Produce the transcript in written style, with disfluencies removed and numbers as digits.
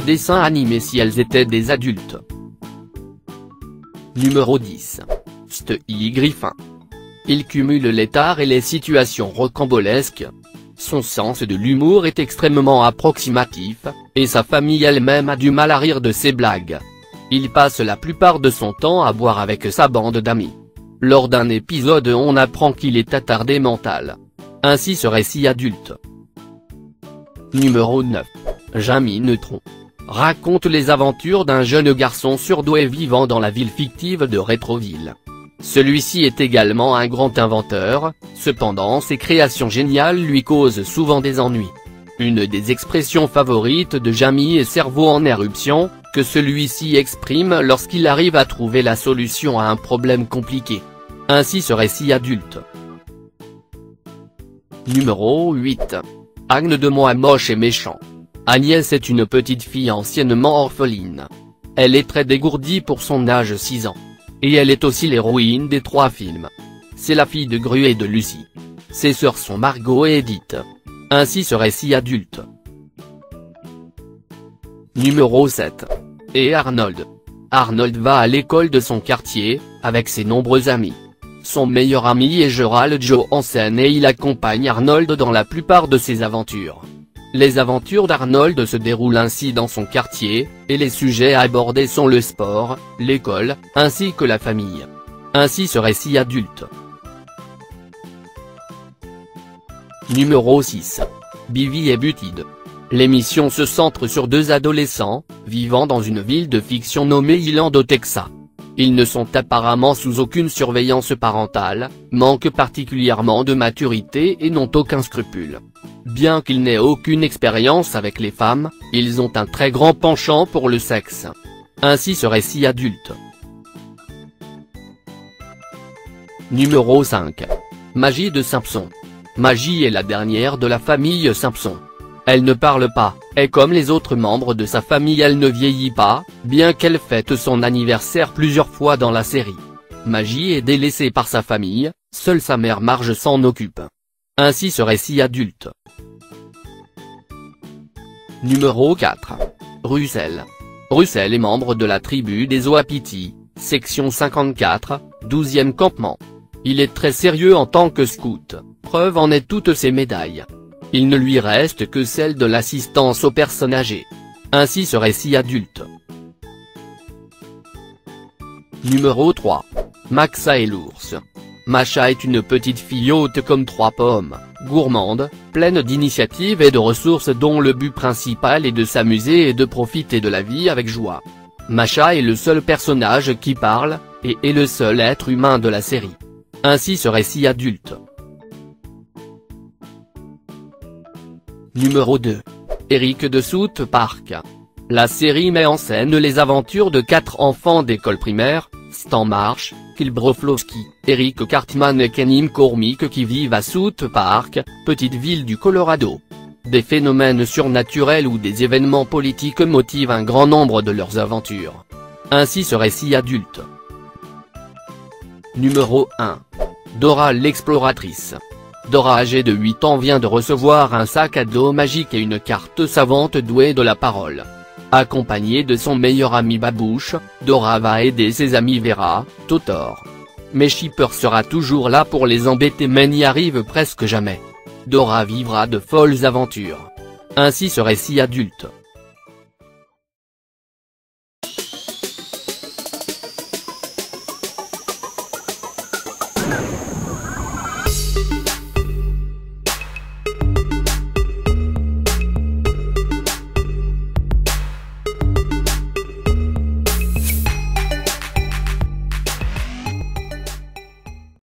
séries dessins animés si elles étaient des adultes. Numéro 10. Stewie Griffin. Il cumule les tares et les situations rocambolesques. Son sens de l'humour est extrêmement approximatif, et sa famille elle-même a du mal à rire de ses blagues. Il passe la plupart de son temps à boire avec sa bande d'amis. Lors d'un épisode on apprend qu'il est attardé mental. Ainsi ce récit adulte. Numéro 9. Jamie Neutron. Raconte les aventures d'un jeune garçon surdoué vivant dans la ville fictive de Rétroville. Celui-ci est également un grand inventeur, cependant ses créations géniales lui causent souvent des ennuis. Une des expressions favorites de Jamie est cerveau en éruption, que celui-ci exprime lorsqu'il arrive à trouver la solution à un problème compliqué. Ainsi ce récit adulte. Numéro 8. Agne de Moi moche et méchant. Agnès est une petite fille anciennement orpheline. Elle est très dégourdie pour son âge 6 ans. Et elle est aussi l'héroïne des 3 films. C'est la fille de Gru et de Lucie. Ses sœurs sont Margot et Edith. Ainsi ce récit adulte. Numéro 7. Et Arnold. Arnold va à l'école de son quartier, avec ses nombreux amis. Son meilleur ami est Gerald Johansen et il accompagne Arnold dans la plupart de ses aventures. Les aventures d'Arnold se déroulent ainsi dans son quartier, et les sujets abordés sont le sport, l'école, ainsi que la famille. Ainsi ce récit adulte. Numéro 6. Beavis et Butthead. L'émission se centre sur 2 adolescents, vivant dans une ville de fiction nommée Island au Texas. Ils ne sont apparemment sous aucune surveillance parentale, manquent particulièrement de maturité et n'ont aucun scrupule. Bien qu'ils n'aient aucune expérience avec les femmes, ils ont un très grand penchant pour le sexe. Ainsi ce récit adulte. Numéro 5. Maggie de Simpson. Maggie est la dernière de la famille Simpson. Elle ne parle pas, et comme les autres membres de sa famille elle ne vieillit pas, bien qu'elle fête son anniversaire plusieurs fois dans la série. Maggie est délaissée par sa famille, seule sa mère Marge s'en occupe. Ainsi ce récit adulte. Numéro 4. Russell. Russell est membre de la tribu des Wapiti, section 54, 12e campement. Il est très sérieux en tant que scout, preuve en est toutes ses médailles. Il ne lui reste que celle de l'assistance aux personnes âgées. Ainsi ce récit adulte. Numéro 3. Maxa et l'ours. Macha est une petite fille haute comme 3 pommes, gourmande, pleine d'initiatives et de ressources dont le but principal est de s'amuser et de profiter de la vie avec joie. Macha est le seul personnage qui parle, et est le seul être humain de la série. Ainsi ce récit adulte. Numéro 2. Eric de South Park. La série met en scène les aventures de 4 enfants d'école primaire, Stan Marsh, Kyle Broflovski, Eric Cartman et Kenny McCormick qui vivent à South Park, petite ville du Colorado. Des phénomènes surnaturels ou des événements politiques motivent un grand nombre de leurs aventures. Ainsi ce récit adulte. Numéro 1. Dora l'exploratrice. Dora âgée de 8 ans vient de recevoir un sac à dos magique et une carte savante douée de la parole. Accompagnée de son meilleur ami Babouche, Dora va aider ses amis Vera, Totor. Mais Chipper sera toujours là pour les embêter mais n'y arrive presque jamais. Dora vivra de folles aventures. Ainsi ce récit adulte.